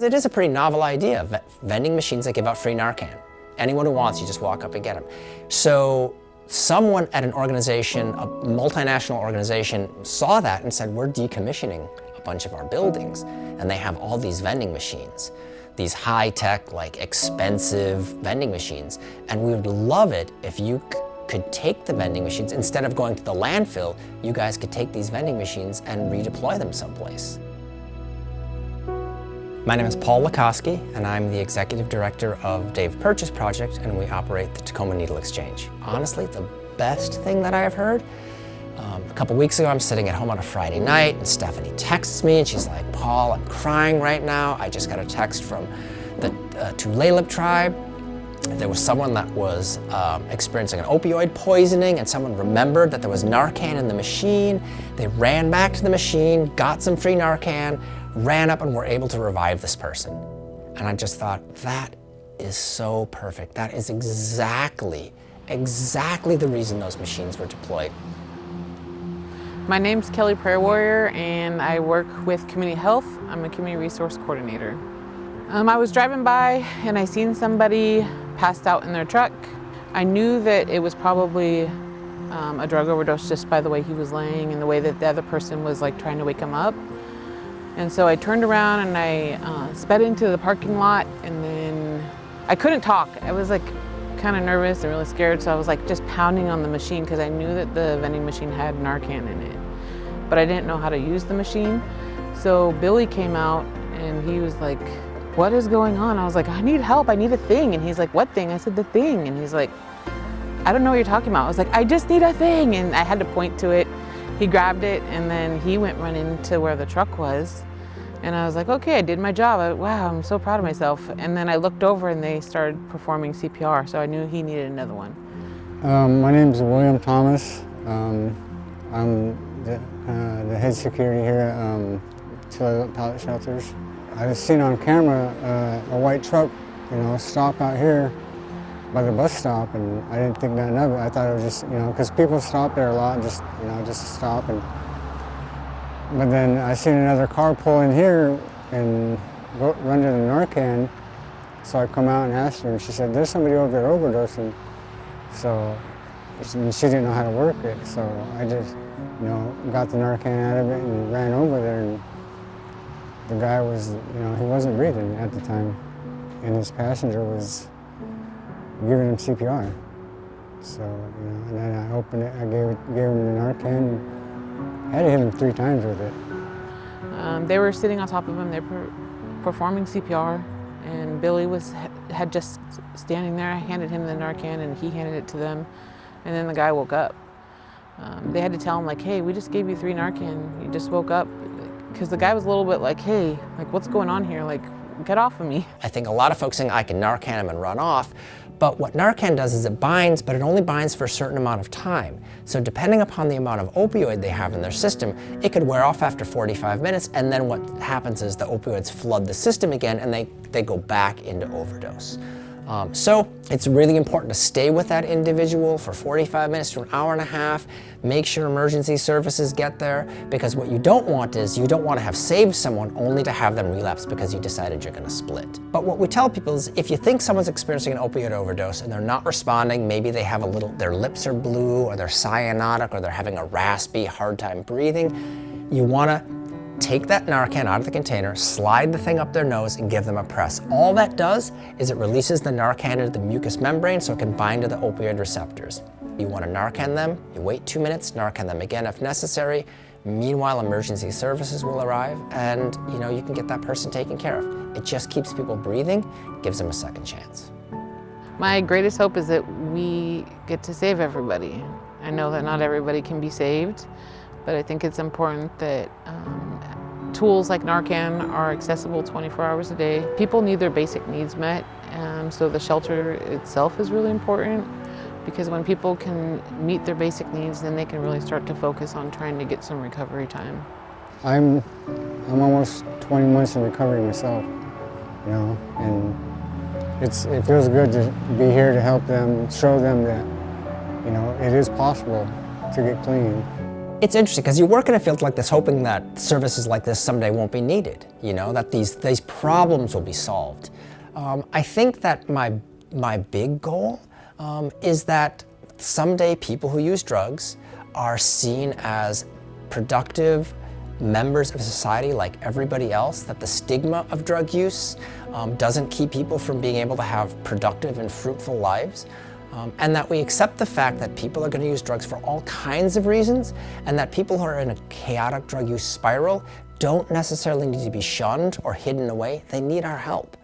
It is a pretty novel idea, vending machines that give out free Narcan. Anyone who wants, you just walk up and get them. So someone at an organization, a multinational organization, saw that and said, we're decommissioning a bunch of our buildings, and they have all these vending machines, these high-tech, like expensive vending machines, and we would love it if you could take the vending machines, instead of going to the landfill, you guys could take these vending machines and redeploy them someplace. My name is Paul Lakoski, and I'm the Executive Director of Dave Purchase Project, and we operate the Tacoma Needle Exchange. Honestly, the best thing that I have heard, a couple weeks ago, I'm sitting at home on a Friday night, and Stephanie texts me, and she's like, Paul, I'm crying right now. I just got a text from the Tulalip tribe. There was someone that was experiencing an opioid poisoning, and someone remembered that there was Narcan in the machine. They ran back to the machine, got some free Narcan, ran up and were able to revive this person. And I just thought, that is so perfect. That is exactly the reason those machines were deployed. My name's Kelly Prayerwarrior, and I work with community health. I'm a community resource coordinator. I was driving by and I seen somebody passed out in their truck. I knew that it was probably a drug overdose just by the way he was laying and the way that the other person was like trying to wake him up. And so I turned around and I sped into the parking lot, and then I couldn't talk. I was like kind of nervous and really scared, so I was like just pounding on the machine because I knew that the vending machine had Narcan in it, but I didn't know how to use the machine. So Billy came out and he was like, what is going on? I was like, I need help, I need a thing. And he's like, what thing? I said, the thing. And he's like, I don't know what you're talking about. I was like, I just need a thing. And I had to point to it. He grabbed it, and then he went running to where the truck was. And I was like, okay, I did my job. Wow, I'm so proud of myself. And then I looked over and they started performing CPR, so I knew he needed another one. My name is William Thomas. I'm the head security here at Tulalip Pallet Shelters. I just seen on camera a white truck, stop out here by the bus stop, and I didn't think nothing of it. I thought it was just, because people stop there a lot, just to stop. But then I seen another car pull in here and run to the Narcan, so I come out and asked her, and she said, there's somebody over there overdosing. So she didn't know how to work it, so I just, got the Narcan out of it and ran over there, and the guy was, he wasn't breathing at the time, and his passenger was giving him CPR. So, and then I opened it, I gave him the Narcan. I had to hit him 3 times with it. They were sitting on top of him, they were performing CPR, and Billy had just standing there. I handed him the Narcan and he handed it to them, and then the guy woke up. They had to tell him, like, hey, we just gave you 3 Narcan, you just woke up. Because the guy was a little bit like, hey, like, what's going on here? Like, get off of me. I think a lot of folks think I can Narcan him and run off, but what Narcan does is it binds, but it only binds for a certain amount of time. So depending upon the amount of opioid they have in their system, it could wear off after 45 minutes, and then what happens is the opioids flood the system again, and they go back into overdose. So it's really important to stay with that individual for 45 minutes to an hour and a half. Make sure emergency services get there, because what you don't want is you don't want to have saved someone only to have them relapse because you decided you're going to split. But what we tell people is if you think someone's experiencing an opioid overdose and they're not responding, maybe they have their lips are blue, or they're cyanotic, or they're having a raspy, hard time breathing, you want to take that Narcan out of the container, slide the thing up their nose, and give them a press. All that does is it releases the Narcan into the mucous membrane so it can bind to the opioid receptors. You want to Narcan them, you wait 2 minutes, Narcan them again if necessary. Meanwhile, emergency services will arrive, and you can get that person taken care of. It just keeps people breathing, gives them a second chance. My greatest hope is that we get to save everybody. I know that not everybody can be saved, but I think it's important that tools like Narcan are accessible 24 hours a day. People need their basic needs met, so the shelter itself is really important, because when people can meet their basic needs, then they can really start to focus on trying to get some recovery time. I'm almost 20 months in recovery myself, and it feels good to be here to help them, show them that, it is possible to get clean. It's interesting because you work in a field like this hoping that services like this someday won't be needed, that these problems will be solved. I think that my big goal is that someday people who use drugs are seen as productive members of society like everybody else, that the stigma of drug use doesn't keep people from being able to have productive and fruitful lives. And that we accept the fact that people are going to use drugs for all kinds of reasons, and that people who are in a chaotic drug use spiral don't necessarily need to be shunned or hidden away. They need our help.